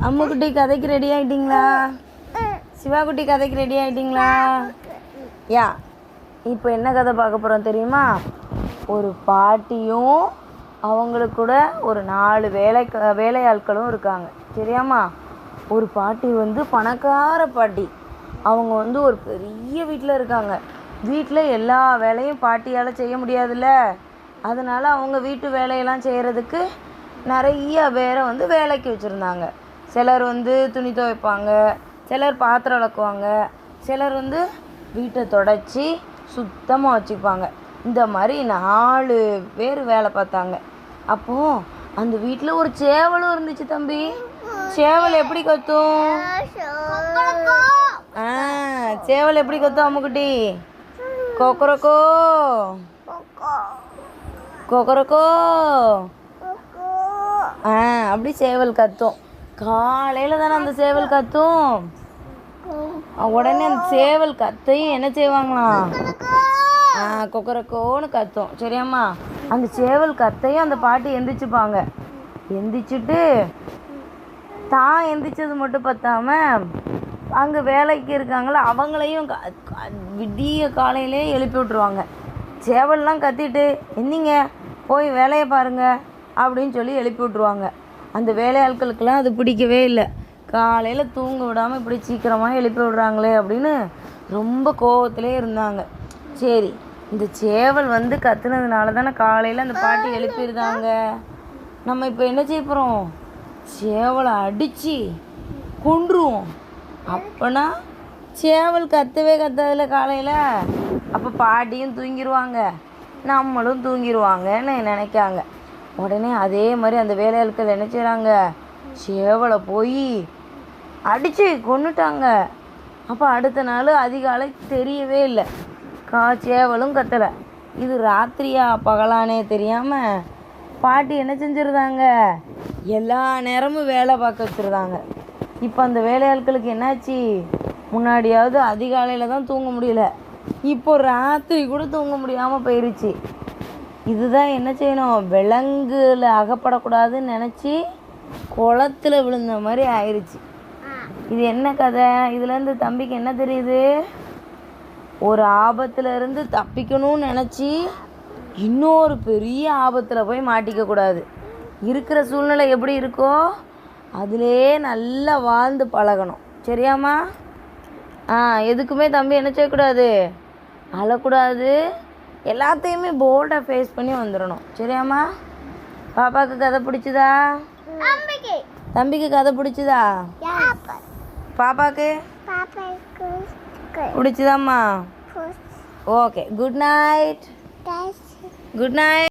அம்முக்குட்டி கதைக்கு ரெடி ஆகிட்டிங்களா? சிவாக்குட்டி கதைக்கு ரெடி ஆகிட்டிங்களா? யா, இப்போ என்ன கதை பார்க்க போகிறோம் தெரியுமா? ஒரு பாட்டியும் அவங்களுக்கு கூட ஒரு 4 வேலையாட்களும் இருக்காங்க. சரியாம்மா? ஒரு பாட்டி பணக்கார பாட்டி. அவங்க ஒரு பெரிய வீட்டில் இருக்காங்க. வீட்டில் எல்லா வேலையும் பாட்டியால் செய்ய முடியாதுல்ல. அதனால் அவங்க வீட்டு வேலையெல்லாம் செய்கிறதுக்கு நிறைய பேரை வேலைக்கு வச்சுருந்தாங்க. சிலர் துணி துவைப்பாங்க, சிலர் பாத்திரம் விளக்குவாங்க, சிலர் வீட்டை தொடச்சி சுத்தமாக வச்சுப்பாங்க. இந்த மாதிரி 4 பேர் வேலை பார்த்தாங்க. அப்போது அந்த வீட்டில் ஒரு சேவலும் இருந்துச்சு தம்பி. சேவல் எப்படி கத்தும்? சேவல் எப்படி கத்தும் அம்முக்குட்டி? கொக்கரக்கோ கொக்கரக்கோ. அப்படி சேவல் கத்தும். காலையில் தானே அந்த சேவல் கத்தும். உடனே அந்த சேவல் கத்தையும் என்ன செய்வாங்களாம்? கொக்கரக்கோன்னு கத்தும். சரியாம்மா? அந்த சேவல் கத்தையும் அந்த பாட்டி எந்திரிச்சுப்பாங்க. எந்திரிச்சிட்டு தான் எந்திரிச்சது மட்டும் பத்தாம அங்கே வேலைக்கு இருக்காங்கள அவங்களையும் விடிய காலையிலே எழுப்பி விட்ருவாங்க. சேவல்லாம் கத்திட்டு எந்திங்க போய் வேலையை பாருங்க அப்படின்னு சொல்லி எழுப்பி விட்ருவாங்க. அந்த வேலையாட்களுக்கெல்லாம் அது பிடிக்கவே இல்லை. காலையில் தூங்க விடாமல் இப்படி சீக்கிரமாக எழுப்பி விட்றாங்களே அப்படின்னு ரொம்ப கோவத்திலே இருந்தாங்க. சரி, இந்த சேவல் கத்துனதுனால தானே காலையில் அந்த பாட்டி எழுப்பியிருந்தாங்க. நம்ம இப்போ என்ன செய்ய போகிறோம்? சேவலை அடித்து கொன்றுவோம். அப்போனா சேவல் கத்தவே கத்தாதில்ல காலையில். அப்போ பாட்டியும் தூங்கிடுவாங்க, நம்மளும் தூங்கிடுவாங்கன்னு நினைக்காங்க. உடனே அதே மாதிரி அந்த வேலையாட்கள் என்ன செய்கிறாங்க? சேவலை போய் அடித்து கொன்னுட்டாங்க. அப்போ அடுத்த நாள் அதிகாலை தெரியவே இல்லை. சேவலும் கத்தலை. இது ராத்திரியா பகலானே தெரியாமல் பாட்டி என்ன செஞ்சுருந்தாங்க? எல்லா நேரமும் வேலை பார்க்க வச்சுருந்தாங்க. இப்போ அந்த வேலையாட்களுக்கு என்னாச்சு? முன்னாடியாவது அதிகாலையில் தான் தூங்க முடியல, இப்போ ராத்திரி கூட தூங்க முடியாமல் போயிடுச்சு. இதுதான் என்ன செய்யணும்? விலங்குல அகப்படக்கூடாதுன்னு நினச்சி குளத்துல விழுந்த மாதிரி ஆயிடுச்சு. இது என்ன கதை? இதுலேருந்து தம்பிக்கு என்ன தெரியுது? ஒரு ஆபத்தில் இருந்து தப்பிக்கணும்னு நினச்சி இன்னொரு பெரிய ஆபத்தில் போய் மாட்டிக்கக்கூடாது. இருக்கிற சூழ்நிலை எப்படி இருக்கோ அதிலே நல்லா வாழ்ந்து பழகணும். சரியாம்மா? எதுக்குமே தம்பி என்ன செய்யக்கூடாது? அழக்கூடாது. எல்லாத்தையுமே போல்டாக ஃபேஸ் பண்ணி வந்துடணும். சரியாம்மா? பாப்பாவுக்கு கதை பிடிச்சதா? தம்பிக்கு கதை பிடிச்சதா? பாப்பாவுக்கு பிடிச்சதாம்மா? Okay, good night. Good night.